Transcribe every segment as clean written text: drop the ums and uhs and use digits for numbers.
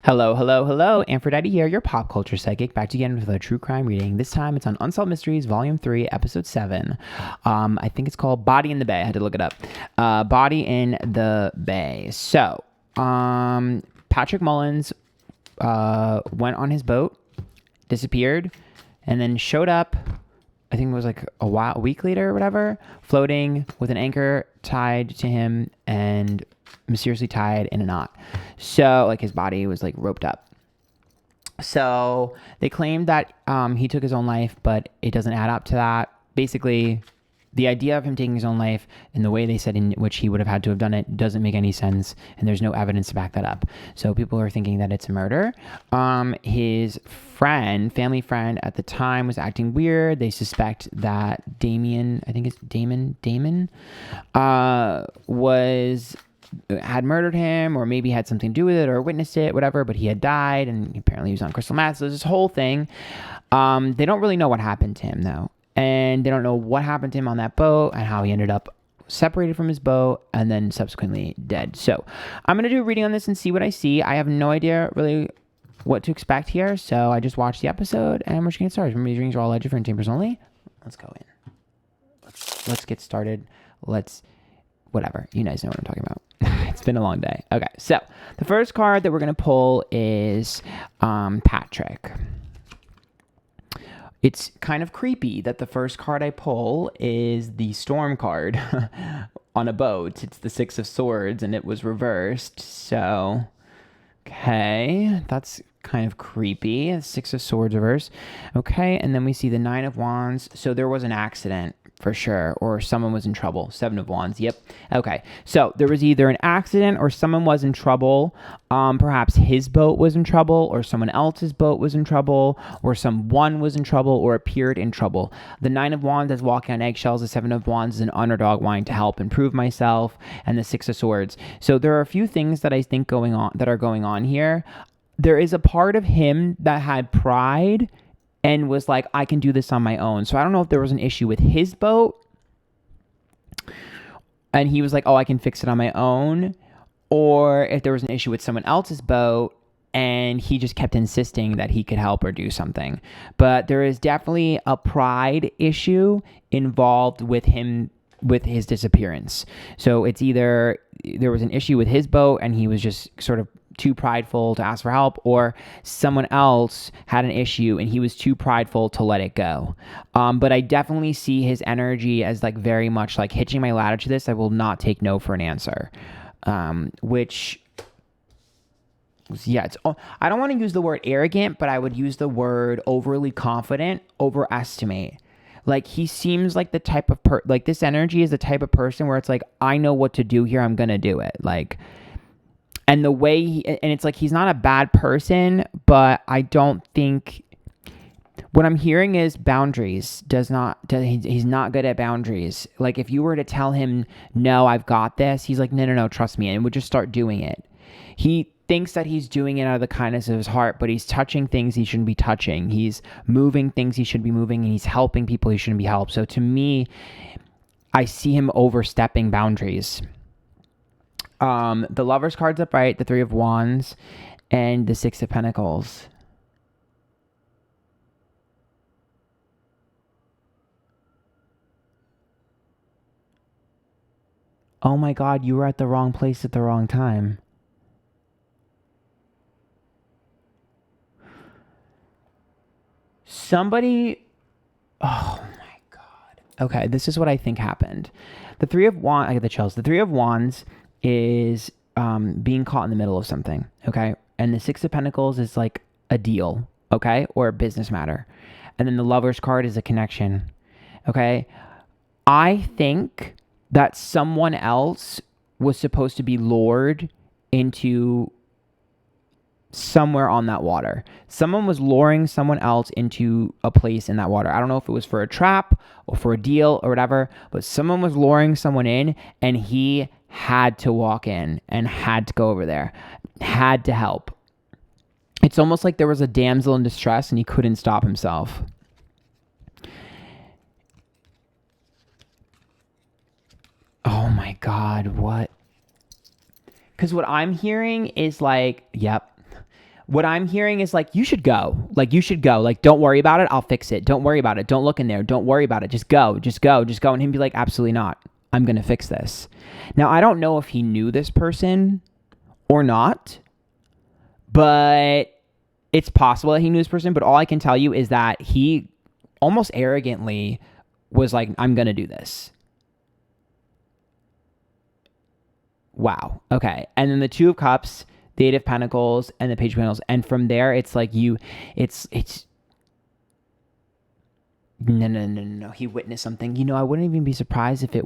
Hello, hello, hello. Antphrodite here, your pop culture psychic, back again with a true crime reading. This time it's on Unsolved Mysteries Volume 3, Episode 7. I think it's called Body in the Bay. I had to look it up. Body in the Bay. So, Patrick Mullins went on his boat, disappeared, and then showed up, I think it was like a week later or whatever, floating with an anchor tied to him and mysteriously tied in a knot. So like his body was like roped up. So they claimed that he took his own life, but it doesn't add up to that. Basically, the idea of him taking his own life and the way they said in which he would have had to have done it doesn't make any sense, and there's no evidence to back that up. So people are thinking that it's a murder. His family friend at the time was acting weird. They suspect that Damon had murdered him, or maybe had something to do with it, or witnessed it, whatever, but he had died, and apparently he was on crystal meth. So there's this whole thing. They don't really know what happened to him, though. And they don't know what happened to him on that boat and how he ended up separated from his boat and then subsequently dead. So I'm going to do a reading on this and see what I see. I have no idea really what to expect here. So I just watched the episode and we're just going to get started. Remember, these readings are all different chambers only. Let's go in. Let's get started. Whatever. You guys know what I'm talking about. It's been a long day. Okay. So the first card that we're going to pull is Patrick. It's kind of creepy that the first card I pull is the Storm card on a boat. It's the Six of Swords, and it was reversed. So, okay, that's kind of creepy. Six of Swords reverse. Okay, and then we see the Nine of Wands. So there was an accident for sure, or someone was in trouble. Seven of Wands. Yep. Okay, so there was either an accident or someone was in trouble. Perhaps his boat was in trouble, or someone else's boat was in trouble, or someone was in trouble or appeared in trouble. The Nine of Wands is walking on eggshells. The Seven of Wands is an underdog wanting to help improve myself, and the Six of Swords. So there are a few things that I think are going on here. There is a part of him that had pride and was like, I can do this on my own. So I don't know if there was an issue with his boat and he was like, oh, I can fix it on my own, or if there was an issue with someone else's boat and he just kept insisting that he could help or do something. But there is definitely a pride issue involved with him, with his disappearance. So it's either there was an issue with his boat and he was just sort of too prideful to ask for help, or someone else had an issue and he was too prideful to let it go. But I definitely see his energy as like very much like hitching my ladder to this. I will not take no for an answer. Which, yeah, I don't want to use the word arrogant, but I would use the word overly confident, overestimate. Like, he seems like the type of like this energy is the type of person where it's like, I know what to do here. I'm going to do it. Like, and the way and it's like, he's not a bad person, but I don't think what I'm hearing is boundaries. He's not good at boundaries. Like, if you were to tell him, no, I've got this, he's like, no, trust me. And would just start doing it. He thinks that he's doing it out of the kindness of his heart, but he's touching things he shouldn't be touching. He's moving things he shouldn't be moving, and he's helping people he shouldn't be helped. So to me, I see him overstepping boundaries. The Lover's card's up right, the Three of Wands, and the Six of Pentacles. Oh my God, you were at the wrong place at the wrong time. Somebody, oh my God. Okay, this is what I think happened. The Three of Wands, I get the chills. The Three of Wands is being caught in the middle of something, okay? And the Six of Pentacles is like a deal, okay? Or a business matter. And then the Lover's card is a connection, okay? I think that someone else was supposed to be lured into somewhere on that water. Someone was luring someone else into a place in that water. I don't know if it was for a trap or for a deal or whatever, but someone was luring someone in, and he had to walk in and had to go over there, had to help. It's almost like there was a damsel in distress and he couldn't stop himself. Oh my God, what? Because what I'm hearing is like, yep. what I'm hearing is like, you should go. Like, you should go. Like, don't worry about it. I'll fix it. Don't worry about it. Don't look in there. Don't worry about it. Just go. Just go. Just go. And him be like, absolutely not. I'm going to fix this. Now, I don't know if he knew this person or not, but it's possible that he knew this person. But all I can tell you is that he almost arrogantly was like, I'm going to do this. Wow. Okay. And then the Two of Cups, the Eight of Pentacles, and the Page of Pentacles. And from there, it's like it's no. He witnessed something. You know, I wouldn't even be surprised if it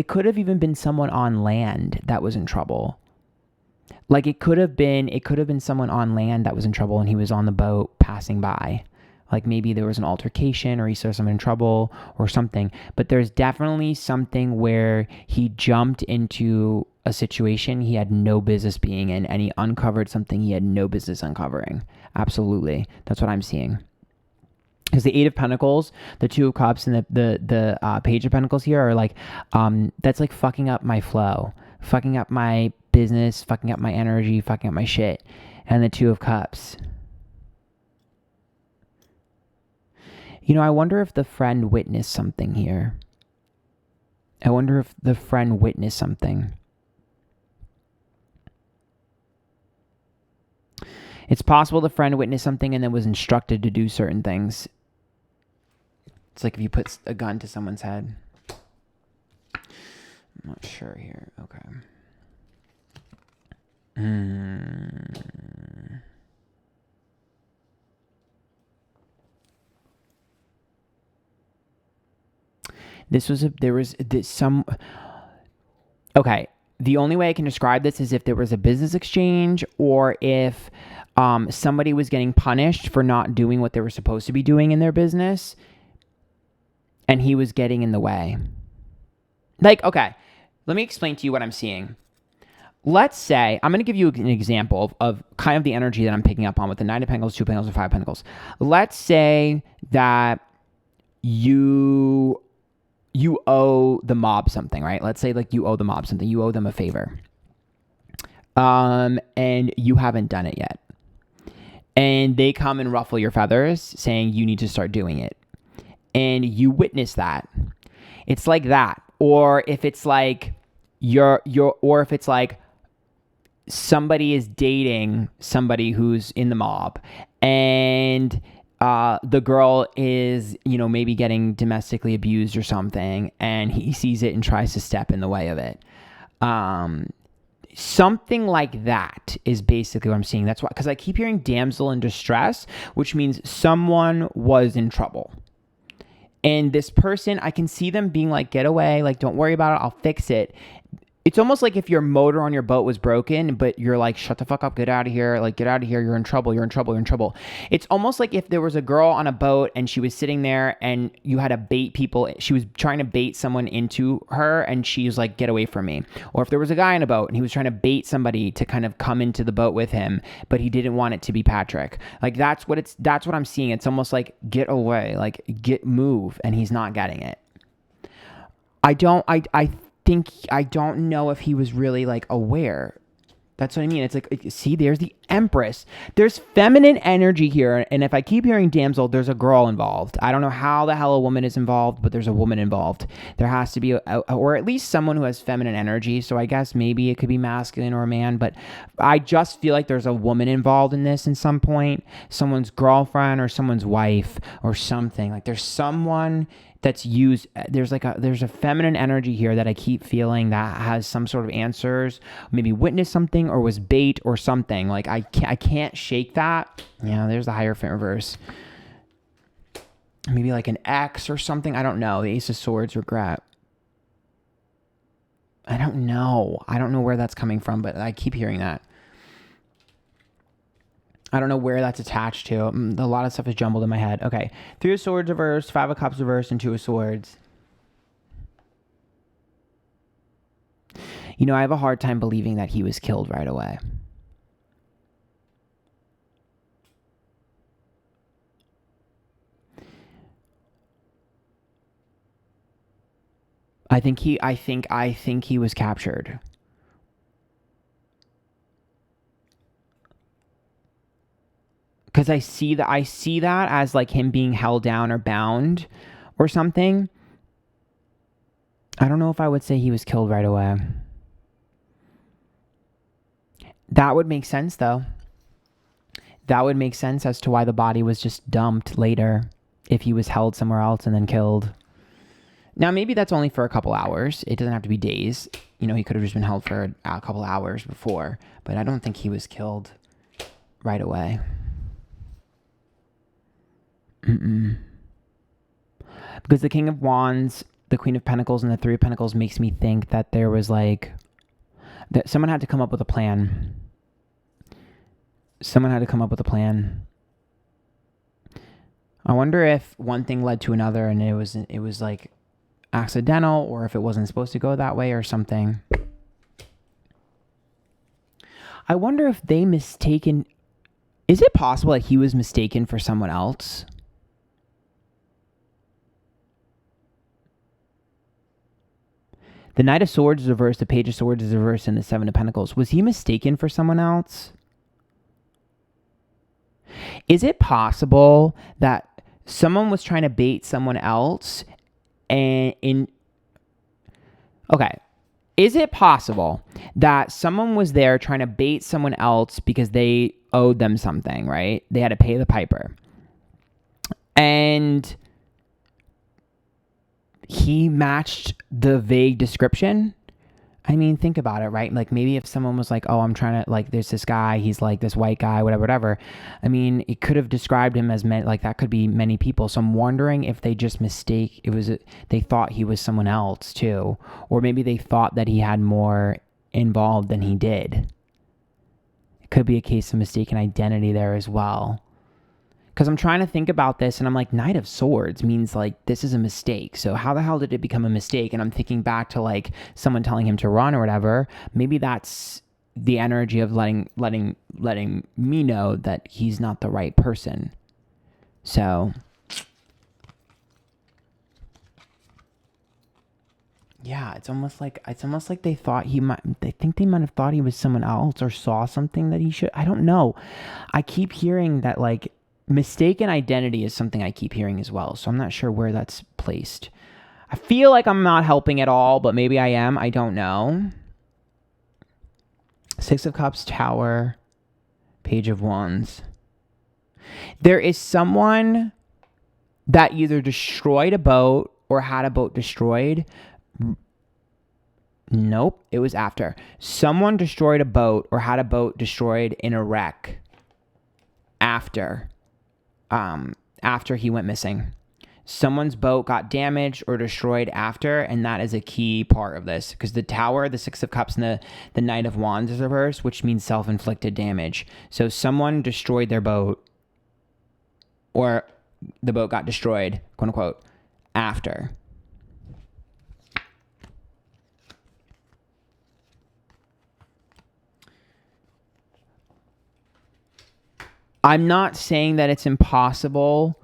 could have even been someone on land that was in trouble. Like it could have been someone on land that was in trouble and he was on the boat passing by. Like maybe there was an altercation or he saw someone in trouble or something. But there's definitely something where he jumped into a situation he had no business being in and he uncovered something he had no business uncovering. Absolutely. That's what I'm seeing. Because the Eight of Pentacles, the Two of Cups, and the Page of Pentacles here are like, that's like fucking up my flow, fucking up my business, fucking up my energy, fucking up my shit. And the Two of Cups. You know, I wonder if the friend witnessed something here. I wonder if the friend witnessed something. It's possible the friend witnessed something and then was instructed to do certain things. It's like if you put a gun to someone's head. I'm not sure here. Okay. Okay, the only way I can describe this is if there was a business exchange or if somebody was getting punished for not doing what they were supposed to be doing in their business and he was getting in the way. Like, okay, let me explain to you what I'm seeing. Let's say, I'm going to give you an example of kind of the energy that I'm picking up on with the Nine of Pentacles, Two of Pentacles, and Five of Pentacles. Let's say that you owe the mob something, right? Let's say like you owe the mob something. You owe them a favor. And you haven't done it yet. And they come and ruffle your feathers saying you need to start doing it. And you witness that. It's like that. Or if it's like or if it's like somebody is dating somebody who's in the mob and the girl is, you know, maybe getting domestically abused or something, and he sees it and tries to step in the way of it. Something like that is basically what I'm seeing. That's why, because I keep hearing damsel in distress, which means someone was in trouble. And this person, I can see them being like, get away, like, don't worry about it, I'll fix it. It's almost like if your motor on your boat was broken, but you're like, shut the fuck up, get out of here, like, get out of here, you're in trouble, you're in trouble, you're in trouble. It's almost like if there was a girl on a boat and she was sitting there and you had to bait people, she was trying to bait someone into her and she was like, get away from me. Or if there was a guy on a boat and he was trying to bait somebody to kind of come into the boat with him, but he didn't want it to be Patrick. Like, that's what I'm seeing. It's almost like, get away, like, move, and he's not getting it. I don't know if he was really like aware. That's what I mean. It's like, see, there's the Empress. There's feminine energy here. And if I keep hearing damsel, there's a girl involved. I don't know how the hell a woman is involved, but there's a woman involved. There has to be, or at least someone who has feminine energy. So I guess maybe it could be masculine or a man, but I just feel like there's a woman involved in this in some point. Someone's girlfriend or someone's wife or something. Like there's someone that's used, there's a feminine energy here that I keep feeling that has some sort of answers, maybe witnessed something or was bait or something. Like I can't shake that. Yeah, there's the Hierophant reverse. Maybe like an ex or something. I don't know. The Ace of Swords, regret. I don't know where that's coming from, but I keep hearing that. I don't know where that's attached to. A lot of stuff is jumbled in my head. Okay. Three of Swords reversed, Five of Cups reversed, and Two of Swords. You know, I have a hard time believing that he was killed right away. I think he was captured. Because I see that as like him being held down or bound or something. I don't know if I would say he was killed right away. That would make sense, though. That would make sense as to why the body was just dumped later if he was held somewhere else and then killed. Now, maybe that's only for a couple hours. It doesn't have to be days. You know, he could have just been held for a couple hours before. But I don't think he was killed right away. Because the King of Wands, the Queen of Pentacles, and the Three of Pentacles makes me think that there was like... that someone had to come up with a plan. Someone had to come up with a plan. I wonder if one thing led to another and it was like accidental, or if it wasn't supposed to go that way or something. I wonder if they mistaken... Is it possible that he was mistaken for someone else? The Knight of Swords is reversed, the Page of Swords is reversed, and the Seven of Pentacles. Was he mistaken for someone else? Is it possible that someone was trying to bait someone else and okay. Is it possible that someone was there trying to bait someone else because they owed them something, right? They had to pay the piper. And he matched the vague description? I mean, think about it, right? Like maybe if someone was like, oh, I'm trying to, like, there's this guy, he's like this white guy, whatever. I mean, it could have described him as like that could be many people. So I'm wondering if they just they thought he was someone else too. Or maybe they thought that he had more involved than he did. It could be a case of mistaken identity there as well. Because I'm trying to think about this and I'm like, Knight of Swords means like this is a mistake. So how the hell did it become a mistake? And I'm thinking back to like someone telling him to run or whatever. Maybe that's the energy of letting me know that he's not the right person. So yeah, it's almost like they thought they might have thought he was someone else or saw something that he should. I don't know. I keep hearing that like mistaken identity is something I keep hearing as well. So I'm not sure where that's placed. I feel like I'm not helping at all, but maybe I am. I don't know. Six of Cups, Tower, Page of Wands. There is someone that either destroyed a boat or had a boat destroyed. Nope, it was after. Someone destroyed a boat or had a boat destroyed in a wreck after he went missing. Someone's boat got damaged or destroyed after, and that is a key part of this, because the Tower, the Six of Cups, and the Knight of Wands is reversed, which means self-inflicted damage. So someone destroyed their boat, or the boat got destroyed, quote unquote, after. I'm not saying that it's impossible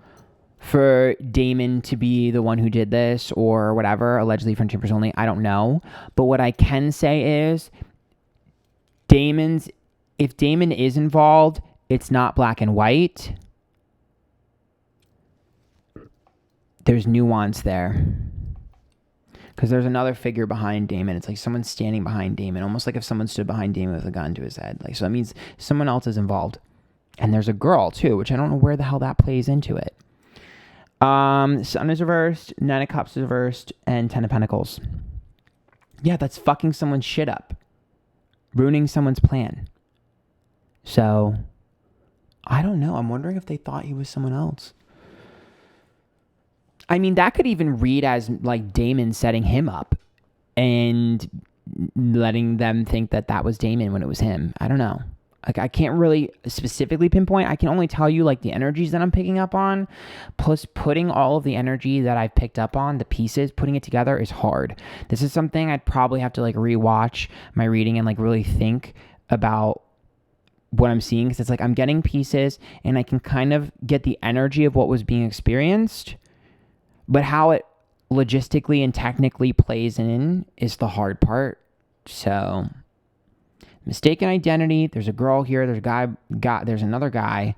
for Damon to be the one who did this or whatever, allegedly from Chambers only. I don't know. But what I can say is if Damon is involved, it's not black and white. There's nuance there. Because there's another figure behind Damon. It's like someone standing behind Damon, almost like if someone stood behind Damon with a gun to his head. Like, so that means someone else is involved. And there's a girl too, which I don't know where the hell that plays into it. Sun is reversed, Nine of Cups is reversed, and Ten of Pentacles. Yeah, that's fucking someone's shit up. Ruining someone's plan. So, I don't know. I'm wondering if they thought he was someone else. I mean, that could even read as like Damon setting him up and letting them think that that was Damon when it was him. I don't know. Like, I can't really specifically pinpoint. I can only tell you like the energies that I'm picking up on, plus putting all of the energy that I've picked up on, the pieces, putting it together is hard. This is something I'd probably have to like rewatch my reading and like really think about what I'm seeing. Because it's like I'm getting pieces and I can kind of get the energy of what was being experienced, but how it logistically and technically plays in is the hard part. So, mistaken identity. There's a girl here. There's a guy. There's another guy.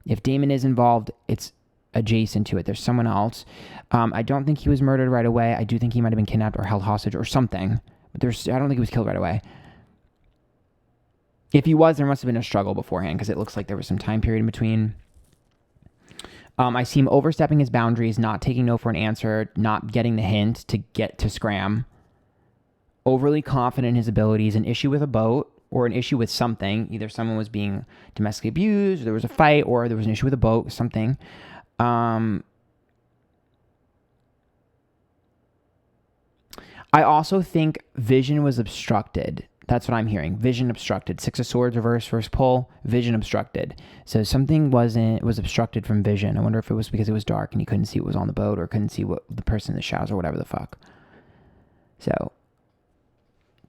If Damon is involved, it's adjacent to it. There's someone else. I don't think he was murdered right away. I do think he might have been kidnapped or held hostage or something. But I don't think he was killed right away. If he was, there must have been a struggle beforehand because it looks like there was some time period in between. I see him overstepping his boundaries, not taking no for an answer, not getting the hint to get to scram. Overly confident in his abilities, an issue with a boat or an issue with something. Either someone was being domestically abused, or there was a fight, or there was an issue with a boat, something. I also think vision was obstructed. That's what I'm hearing. Vision obstructed. 6 of Swords, reverse, first pull. Vision obstructed. So something was obstructed from vision. I wonder if it was because it was dark and he couldn't see what was on the boat or couldn't see what the person in the showers or whatever the fuck. So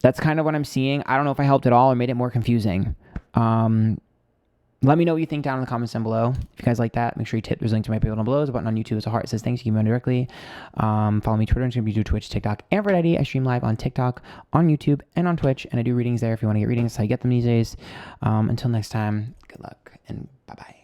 that's kind of what I'm seeing. I don't know if I helped at all or made it more confusing. Let me know what you think down in the comments down below. If you guys like that, make sure you tip. There's a link to my page down below. There's a button on YouTube. It's a heart. It says thanks. You can email me directly. Follow me Twitter, Instagram, YouTube, Twitch, TikTok, Antphrodite. I stream live on TikTok, on YouTube, and on Twitch. And I do readings there if you want to get readings. That's how you get them these days. Until next time, good luck and bye-bye.